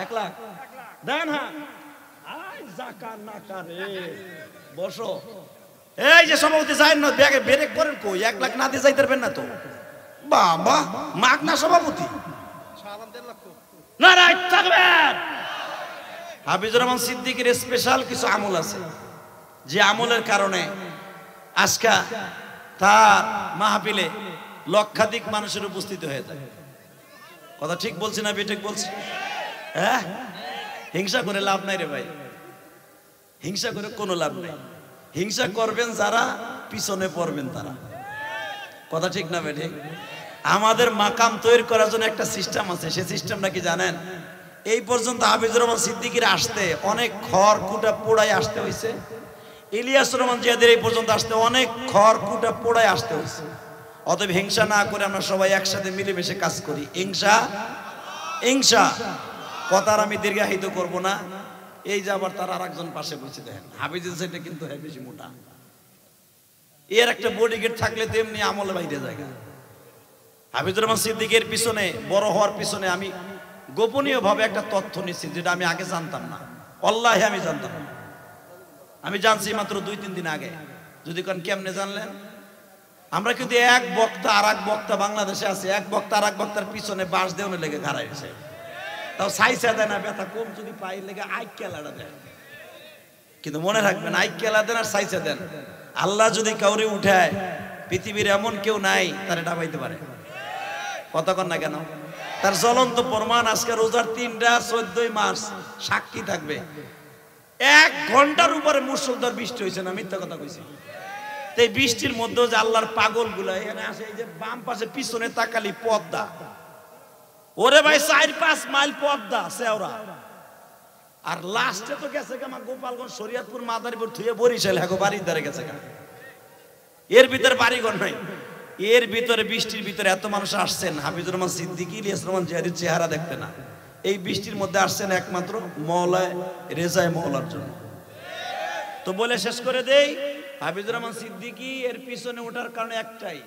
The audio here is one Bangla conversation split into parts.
1 লাখ দেন। হ্যাঁ জাকাত না করে বসো। এই যে সভাপতি যাই না ব্যাগে ব্রেক করেন কই, 1 লাখ না দিয়ে যাইতে পারবেন না তো বাবা, মাগ না সভাপতি নারায় থাকবেন। হাফিজুর রহমান সিদ্দিকীর স্পেশাল কিছু আমল আছে, যে আমলের কারণে আজকে তার মাহফিলে লক্ষাধিক মানুষের উপস্থিত হয়ে যায়। কথা ঠিক বলছি না বেঠিক বলছি? হ্যাঁ, হিংসা করে লাভ নাই রে ভাই, হিংসা করে কোনো লাভ নাই। হিংসা করবেন যারা, পিছনে পড়বেন তারা। কথা ঠিক না বেঠিক? আমাদের মাকাম তৈরি করার জন্য একটা সিস্টেম আছে, সেই সিস্টেমটা কি জানেন? এই পর্যন্ত হাফিজুর রহমান সিদ্দিকীর আসতে অনেক খড় কুটা পোড়াই আসতে হয়েছে। ইলিয়াস রহমান জিয়াদের এই পর্যন্ত আসতে অনেক খড় কুটা পোড়াই আসতে হয়েছে। অতএব হিংসা না করে আমরা সবাই একসাথে মিলেমিশে কাজ করি। হিংসা কথার আমি দীর্ঘায়িত করব না। এই যে আবার তার আরেকজন পাশে বসে দেখেন, হাফিজুল সাহেব কিন্তু বেশি মোটা, এর একটা বডিগার্ড থাকলে তেমনি আমলে বাইরে জায়গা। হাফিজুর রহমান সিদ্দিকীর পিছনে বড় হওয়ার পিছনে আমি গোপনীয় ভাবে একটা তথ্য নিচ্ছি, যেটা আমি আগে জানতাম না। আল্লাহে আমি জানতাম না, আমি জানছি মাত্র 2-3 দিন আগে। যদি কোন কেমনে জানলেন? আমরা কিন্তু এক বক্তা আর এক বক্তা বাংলাদেশে আছে, এক বক্তা আর এক বক্তার পিছনে বাঁশ দেওয়ানো লেগে ঘাড়াইছে, তাও সাইসা দেয় না, ব্যথা কম যদি পাই লেগে আইকেলাটা দেন। কিন্তু মনে রাখবেন, আইকেলা দেন আর সাইসা দেন, আল্লাহ যদি কাউরে উঠায় পৃথিবীর এমন কেউ নাই তারে ডাবাইতে পারে। কতক্ষণ না কেন? তার জ্বলন্ত প্রমাণ আজকে রোজার 3টা 14 মাস সাক্ষী থাকবে। 1 ঘন্টার উপরে মুষলধার বৃষ্টি হয়েছে না, মিথ্যা কথা কইছি? এই বৃষ্টির মধ্যে যে আল্লাহর পাগল গুলা এখানে আসে, এই যে বাম পাশে পিছনে তাকালি পদ্মা, ওরে ভাই 4-5 মাইল পদ্মা সেওরা। আর লাস্টে তো গেছে আমার গোপালগঞ্জ, শরীয়তপুর, মাদারীপুর থুয়ে বরিশাল, হ্যাঁ বাড়ির ধারে গেছে। এর ভিতরে বাড়িঘর নাই, এর ভিতরে বৃষ্টির ভিতরে এত মানুষ আসছেন হাফিজুর রহমান সিদ্দিকী, ইলিয়াস রহমান জিয়াদের চেহারা দেখতে না। এই বৃষ্টির মধ্যে আসছেন একমাত্র মওলা রেজায়ে মওলার জন্য। তো বলে শেষ করে দেই, হাফিজুর রহমান সিদ্দিকী এর পিছনে ওঠার কারণে একটাই,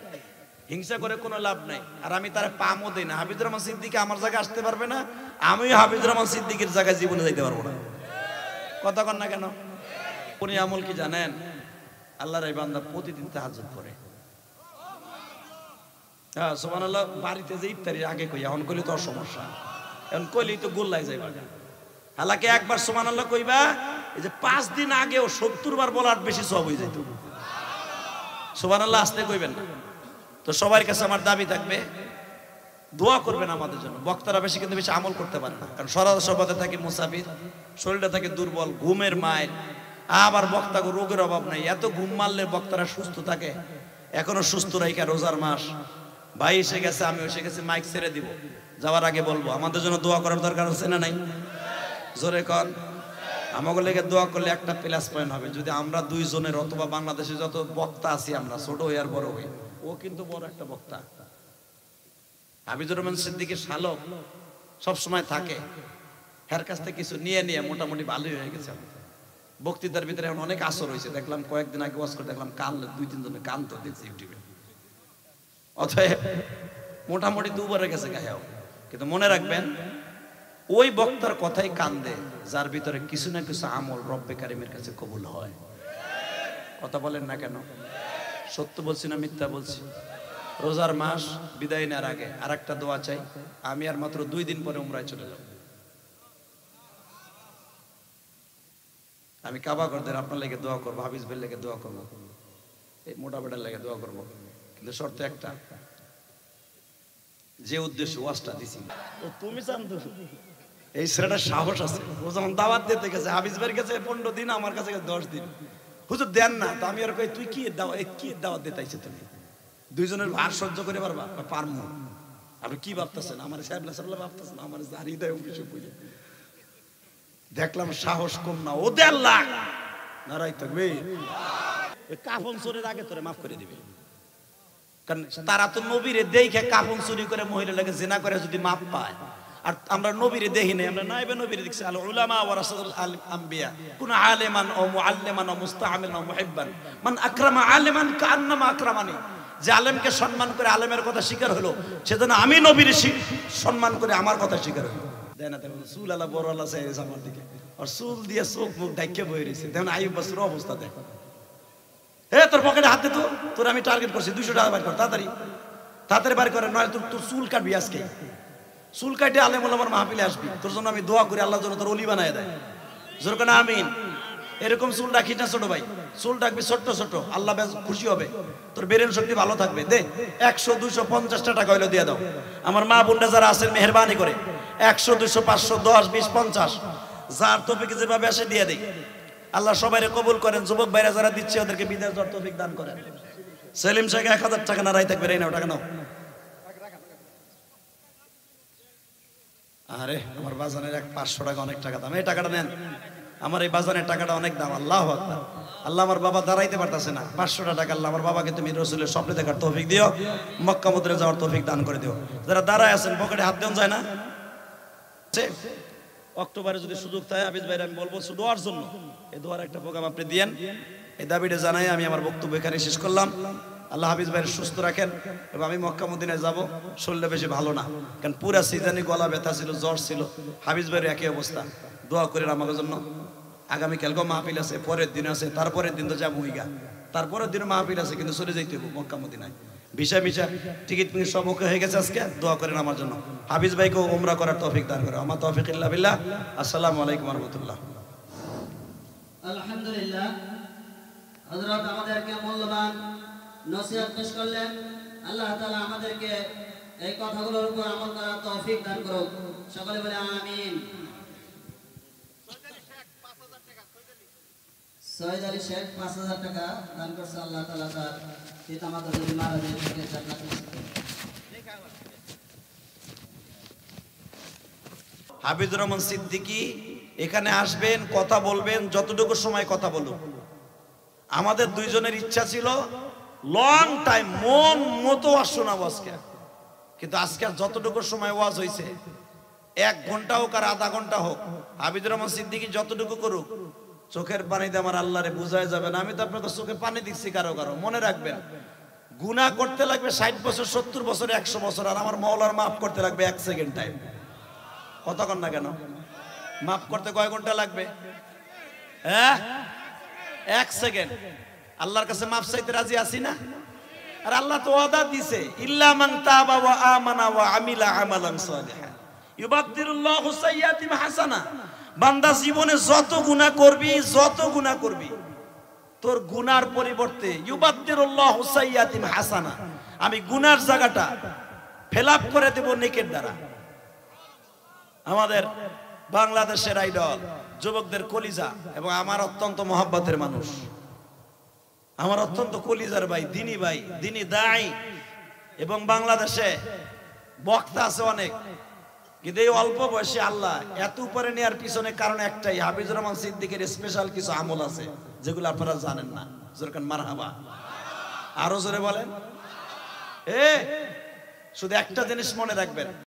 হিংসা করে কোনো লাভ নাই। আর আমি তার পামও দেই না। হাফিজুর রহমান সিদ্দিকী আমার জায়গায় আসতে পারবে না, আমিও হাফিজুর রহমান সিদ্দিকীর জায়গায় জীবনে যাইতে পারবো না। কথা কন না কেন? উনি আমল কি জানেন? আল্লাহর এই বান্দা প্রতিদিন তাহাজ্জুদ করে। হ্যাঁ সুবহানাল্লাহ। বাড়িতে যে ইফতারির আগে কই, এখন কইলে তো সমস্যা, এখন কইলেই তো গোল্লাই যাইবা। হালাকে একবার সুবহানাল্লাহ কইবা, এই যে 5 দিন আগেও 70 বার বলার বেশি সওয়াব হয়ে যেত। সুবহানাল্লাহ আসতে কইবেন না। তো সবার কাছে আমার দাবি থাকবে, দোয়া করবেন আমাদের জন্য। বক্তারা বেশি কিন্তু বেশি আমল করতে পারে না, কারণ সরাসরি থাকে মুসাফির, শরীরটা থাকে দুর্বল, ঘুমের মায়ের। আবার বক্তাকে রোগের অভাব নাই, এত ঘুম মারলে বক্তারা সুস্থ থাকে। এখনো সুস্থ রাইকা রোজার মাস, ভাই এসে গেছে, আমি এসে গেছি, মাইক ছেড়ে দিব। যাওয়ার আগে বলবো, আমাদের জন্য দোয়া করার দরকার আছে না নাই? জোরে কর। আমাকে লেগে দোয়া করলে একটা প্লাস পয়েন্ট হবে, যদি আমরা 2 জনের অথবা বাংলাদেশে যত বক্তা আছি, আমরা ছোট হই আর বড় হই, ও কিন্তু বড় একটা বক্তা। হাফিজুর রহমান সিদ্দিকীর শালক সবসময় থাকে, এর কাছ থেকে কিছু নিয়ে নিয়ে মোটামুটি ভালোই হয়ে গেছে। বক্তৃতার ভিতরে এখন অনেক আসর হয়েছে, দেখলাম কয়েকদিন আগে ওয়াজ করে দেখলাম কান 2-3 জনের কান তো দেখছি ইউটিউবে। অতএব মোটামুটি 2 বারে গেছে গায়েও। কিন্তু মনে রাখবেন, ওই বক্তার কথাই কান্দে যার ভিতরে কিছু না কিছু আমল রব্বে কারিমের কাছে কবুল হয়। কথা বলেন না কেন? সত্য বলছি না মিথ্যা বলছি? রোজার মাস বিদায় নেওয়ার আগে আর একটা দোয়া চাই। আমি আর মাত্র 2 দিন পরে উমরায় চলে যাব। আমি কাবাগরদের আপনার লেগে দোয়া করবো, হাফিজ ভাইয়ের লেগে দোয়া করবো, এই মোটা বেটার লেগে দোয়া করবো। কিন্তু শর্ত একটা, যে উদ্দেশ্য ওয়াজটা দিছি তুমি জান তো, এই ছেলেটার সাহস আছে। ও যখন দাওয়াত দিতে গেছে হাফিজ ভাইয়ের কাছে 15 দিন, আমার কাছে 10 দিন, হুজুর দেন না। তো আমি আর কই, তুই কি দাওয়াত দিতে আইছিস? তুমি 2 জনের ভার সহ্য করে পারবা? পারমু। আপনি কি ভাবতেছেন? আমার সাহেবলা সাহেবলা ভাবতেছেন আমার জারি দেয় অফিসে বুঝে। দেখলাম সাহস কম না, ও 1.5 লাখ নারাই থাকবে। কাফন চোরের আগে তোরে মাফ করে দিবে, কারণ তারা তো নবীরে দেখে কাফন চুরি করে মহিলা লাগে জিনা করে যদি মাফ পায়। আর আমরা নবীরে দেখি নাই, আমরা নাইবে নবীরে দেখছি। আল উলামা ওয়ারাসাতুল আম্বিয়া, কুন আলিমান ও মুআল্লিমান ও মুস্তাআমিলান ও মুহিব্বান, মান আকরামা আলিমান কান্নামা আকরামানি। যে আলেমকে সম্মান করে আলেমের কথা স্বীকার হলো, সেজন্য আমি নবীর সম্মান করে আমার কথা স্বীকার হলো। দেয় না, তেমন চুল আলা বড় আলা চাই আমার দিকে, আর চুল দিয়ে চোখ মুখ ডাইকে বয়ে রয়েছে। তেমন আইয়ুব বাসুর অবস্থা দেখ। তোর পকেটে হাত দে তো, তোর আমি টার্গেট করছি 200 টাকা বার কর, তাড়াতাড়ি তাড়াতাড়ি বার করে, নয় তোর চুল কাটবি আজকে। চুল কাটে আলেম ওলামার মাহফিলে আসবি, তোর জন্য আমি দোয়া করি আল্লাহ যেন তোর অলি বানায় দেয়। জোর করে আমিন। এরকম চুল রাখিস না ছোট ভাই, চুল রাখবি ছোট্ট ছোট, আল্লাহ খুশি হবে, তোর ব্রেন শক্তি ভালো থাকবে। দে 100 200 50 টাকা হইলো দিয়ে দাও। আমার মা বোনরা যারা আছেন মেহেরবানি করে 100 200 500 10 20 50 যার তৌফিক যেভাবে আসে দিয়ে দেই। আল্লাহ সবাইরে কবুল করেন। যুবক ভাইরা যারা দিচ্ছে ওদেরকে বিদেশ যাওয়ার তৌফিক দান করেন। সেলিম শেখ 1000 টাকা না রাই থাকবে, এই নাও টাকা নাও। আরে আমার বাজানের 500 টাকা অনেক টাকা দাম, এই টাকাটা নেন। আমার এই বাজানের টাকাটা অনেক দাম। আল্লাহু আকবার। আল্লাহ আমার বাবা দাঁড়াইতে পারতেছে না, 500 টাকা আল্লাহ আমার বাবাকে তুমি রাসূলের স্বপ্নে দেখার তৌফিক দিও, মক্কা মদিনা যাওয়ার তৌফিক দান করে দিও। যারা দাঁড়ায় আছেন পকেটে হাত দেন যায় না। অক্টোবরে যদি সুযোগ থাকে হাফিজ ভাইরা আমি বলবো দোয়ার জন্য, এই দোয়ার একটা প্রোগ্রাম আপনি দিয়েন। এই দাবিটা জানাই আমি আমার বক্তব্য এখানে শেষ করলাম। আল্লাহ হাফিজ ভাইয়ের সুস্থ রাখেন এবং আমি মক্কা মদিনায় যাব। শরীরটা বেশি ভালো না, কারণ পুরা সিজনে গলা ব্যথা ছিল, জ্বর ছিল। হাফিজ ভাইয়ের একই অবস্থা, দোয়া করেন আমাদের জন্য। আগামীকালকে মাহফিল আছে, পরের দিন আছে, তারপরের দিন তো যাবো ইগা, তারপরের দিন মাহফিল আছে, কিন্তু চলে যাইতে হবে মক্কা মদিনায়। ভিসা মিশা টিকিট মিটিং সব ওকে হয়ে গেছে আজকে। দোয়া করেন আমার জন্য, হাফিজ ভাইকে উমরা করার তৌফিক দান করে। আমার তৌফিক ইল্লা বিল্লাহ। আসসালামু আলাইকুম ওয়া রাহমাতুল্লাহ। আলহামদুলিল্লাহ, হযরত আমাদেরকে মূল্যবান নসিহত পেশ করলেন। আল্লাহ তাআলা আমাদেরকে এই কথাগুলোর উপর আমল করার তৌফিক দান করুক। সকলে বলে আমিন। সৈয়দ আলী শেখ 5000 টাকা দান করছে। আল্লাহ তাআলা তার পিতামাতা যদি মারা যায় তাকে জান্নাতে হাফিজুর রহমান সিদ্দিকী এখানে আসবেন, কথা বলবেন, যতটুকু সময় কথা বলুন। আমাদের দুইজনের ইচ্ছা ছিল লং টাইম মন মতো ওয়াজ শোনাবো আজকে, কিন্তু আজকে যতটুকু সময় ওয়াজ হয়েছে 1 ঘন্টা হোক আর আধা ঘন্টা হোক, হাফিজুর রহমান সিদ্দিকী যতটুকু করুক, চোখের পানিতে আমার আল্লাহরে বুঝায় যাবে না। আমি তো আপনাদের চোখে পানি দিচ্ছি কারো কারো। মনে রাখবেন, গুনাহ করতে লাগবে 60 বছর 70 বছর 100 বছর, আর আমার মাওলার মাফ করতে লাগবে 1 সেকেন্ড টাইম। কতক্ষণ না কেন মাফ করতে কয় ঘন্টা লাগবে? 1 সেকেন্ড। আল্লাহর কাছে মাফ চাইতে রাজি আছি না? আর আল্লাহ তো ওয়াদা দিছে, ইল্লা মান তাবা ওয়া আমানা ওয়া আমিলা আমালান সালিহা ইউবাদদিরুল্লাহু সাইয়্যাতিহিম হাসানা। বান্দা জীবনে যত গুনাহ করবি তোর গুনার পরিবর্তে ইউবাদদিরুল্লাহু সাইয়্যাতিহিম হাসানা, আমি গুনার জায়গাটা ফিলআপ করে দেব নেকের দ্বারা। আমাদের বাংলাদেশের আইডল, যুবকদের কলিজা এবং আমার অত্যন্ত মহব্বতের মানুষ, আমার অত্যন্ত কলিজার ভাই, দিনী দাঈ, এবং বাংলাদেশে বক্তা আছে অনেক, কিন্তু এই অল্প বয়সে আল্লাহ এত উপরে নেওয়ার পিছনে কারণ একটাই, হাফিজুর রহমান সিদ্দিকের স্পেশাল কিছু আমল আছে যেগুলো আপনারা জানেন না। জোরকান মারহাবা, আরো জোরে বলেন। শুধু একটা জিনিস মনে রাখবেন,